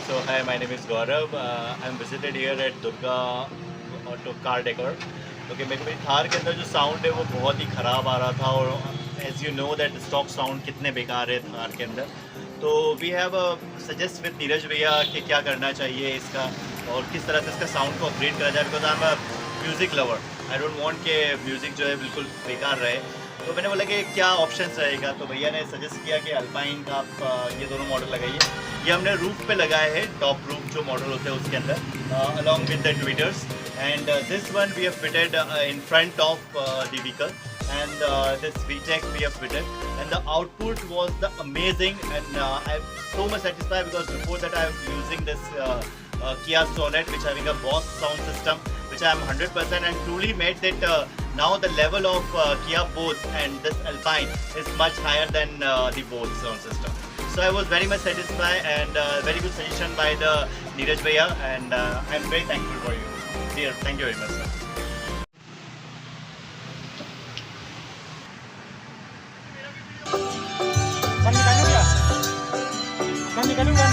So hi, my name is Gaurav. I'm visited here at Durga Auto Car Decor. Okay, मेरे को मेरी थार के अंदर जो साउंड है वो बहुत ही ख़राब आ रहा था और as you know that stock sound कितने बेकार है थार के अंदर. तो we have suggest with Neeraj भैया कि क्या करना चाहिए इसका और किस तरह से इसका साउंड को अपग्रेड करा जाए, because I am a music lover. I don't want कि म्यूज़िक जो है बिल्कुल बेकार रहे. तो मैंने बोला कि क्या ऑप्शंस रहेगा, तो भैया ने सजेस्ट किया कि अल्पाइन का आप ये दोनों मॉडल लगाइए. ये हमने रूफ पे लगाए हैं, टॉप रूफ जो मॉडल होते हैं उसके अंदर, along with the tweeters. And this one we have fitted in front of the vehicle, and this vetec we have fitted, and the output was the amazing, and I'm so much satisfied because before that I was using this Kia Sonet, which having a Boss sound system, which I am 100% and truly made that now the level of Kia Bose and this Alpine is much higher than the Bose sound system. So I was very much satisfied, and very good suggestion by the Neeraj Bhaiya, and I'm very thankful for you. Dear, thank you very much, sir. Kan nikalung ya?